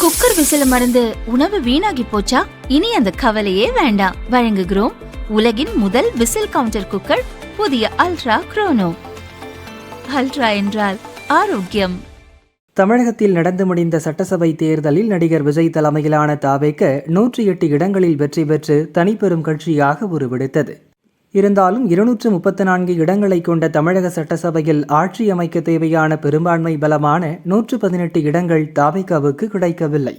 Cooker விசில மறந்து உணவு வீணாகி போச்சா? இனி அந்த கவலையே வேண்டாம். வழங்குகிறோம் உலகின் முதல் விசில் கவுண்டர் குக்கர், புதிய அல்ட்ரா குரோனோ. அல்ட்ரா என்றால் ஆரோக்கியம். தமிழகத்தில் நடந்து முடிந்த சட்டசபை தேர்தலில் நடிகர் விஜய் தலைமையிலான தாவேக 108 இடங்களில் வெற்றி பெற்று தனிப்பெரும் கட்சியாக உருவெடுத்தது. இருந்தாலும் 234 இடங்களை கொண்ட தமிழக சட்டசபையில் ஆட்சி அமைக்க தேவையான பெரும்பான்மை பலமான 118 இடங்கள் தாவேகாவுக்கு கிடைக்கவில்லை.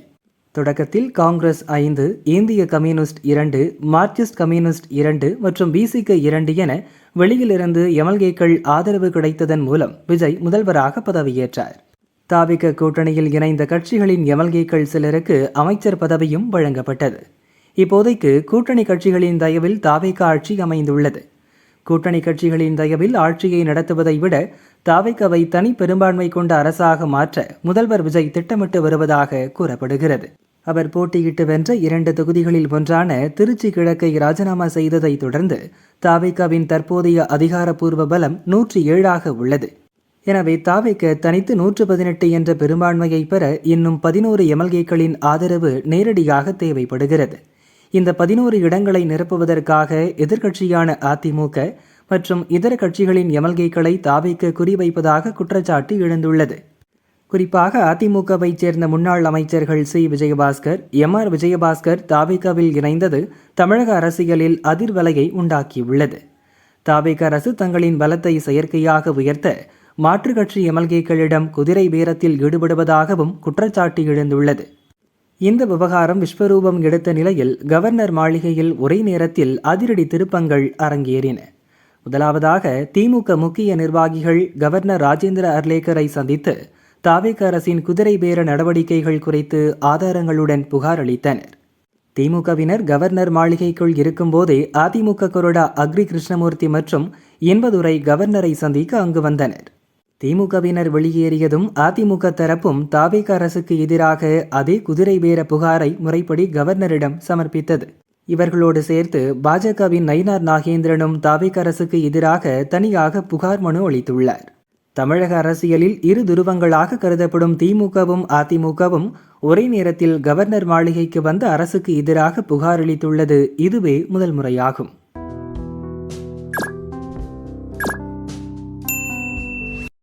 தொடக்கத்தில் காங்கிரஸ் 5, இந்திய கம்யூனிஸ்ட் 2, மார்க்சிஸ்ட் கம்யூனிஸ்ட் 2 மற்றும் பிசிக 2 என வெளியிலிருந்து எம்எல்ஏக்கள் ஆதரவு கிடைத்ததன் மூலம் விஜய் முதல்வராக பதவியேற்றார். தாவேக கூட்டணியில் இணைந்த கட்சிகளின் எம்எல்ஏக்கள் சிலருக்கு அமைச்சர் பதவியும் வழங்கப்பட்டது. இப்போதைக்கு கூட்டணி கட்சிகளின் தயவில் தாவேக ஆட்சி அமைந்துள்ளது. கூட்டணி கட்சிகளின் தயவில் ஆட்சியை நடத்துவதை விட தாவேகாவை தனி பெரும்பான்மை கொண்ட அரசாக மாற்ற முதல்வர் விஜய் திட்டமிட்டு வருவதாக கூறப்படுகிறது. அவர் போட்டியிட்டு வென்ற 2 தொகுதிகளில் ஒன்றான திருச்சி கிழக்கை ராஜினாமா செய்ததை தொடர்ந்து தாவேகாவின் தற்போதைய அதிகாரப்பூர்வ பலம் 107 உள்ளது. எனவே தாவேக தனித்து 118 என்ற பெரும்பான்மையை பெற இன்னும் 11 எம்எல்ஏக்களின் ஆதரவு நேரடியாக தேவைப்படுகிறது. இந்த 11 இடங்களை நிரப்புவதற்காக எதிர்க்கட்சியான அதிமுக மற்றும் இதர கட்சிகளின் எம்எல்ஏக்களை தாவேக குறிவைப்பதாக குற்றச்சாட்டு எழுந்துள்ளது. குறிப்பாக அதிமுகவை சேர்ந்த முன்னாள் அமைச்சர்கள் சி. விஜயபாஸ்கர், எம்.ஆர். விஜயபாஸ்கர் தாவேகாவில் இணைந்தது தமிழக அரசியலில் அதிர்வலையை உண்டாக்கியுள்ளது. தாவேக அரசு தங்களின் பலத்தை செயற்கையாக உயர்த்த மாற்றுக் கட்சி எம்எல்ஏக்களிடம் குதிரை பேரத்தில் ஈடுபடுவதாகவும் குற்றச்சாட்டு எழுந்துள்ளது. இந்த விவகாரம் விஸ்வரூபம் எடுத்த நிலையில் கவர்னர் மாளிகையில் ஒரே நேரத்தில் அதிரடி திருப்பங்கள் அரங்கேறின. முதலாவதாக திமுக முக்கிய நிர்வாகிகள் கவர்னர் ராஜேந்திர அர்லேக்கரை சந்தித்து தாவேக அரசின் குதிரை பேர நடவடிக்கைகள் குறித்து ஆதாரங்களுடன் புகார் அளித்தனர். திமுகவினர் கவர்னர் மாளிகைக்குள் இருக்கும்போதே அதிமுக கொறடா அக்ரி கிருஷ்ணமூர்த்தி மற்றும் இன்பதுரை கவர்னரை சந்திக்க அங்கு வந்தனர். திமுகவினர் வெளியேறியதும் அதிமுக தரப்பும் தாவேக அரசுக்கு எதிராக அதே குதிரை பேர புகாரை முறைப்படி கவர்னரிடம் சமர்ப்பித்தது. இவர்களோடு சேர்த்து பாஜகவின் நயினார் நாகேந்திரனும் தாவேக அரசுக்கு எதிராக தனியாக புகார் மனு அளித்துள்ளார். தமிழக அரசியலில் இரு துருவங்களாக கருதப்படும் திமுகவும் அதிமுகவும் ஒரே நேரத்தில் கவர்னர் மாளிகைக்கு வந்த அரசுக்கு எதிராக புகார் அளித்துள்ளது இதுவே முதல் முறையாகும்.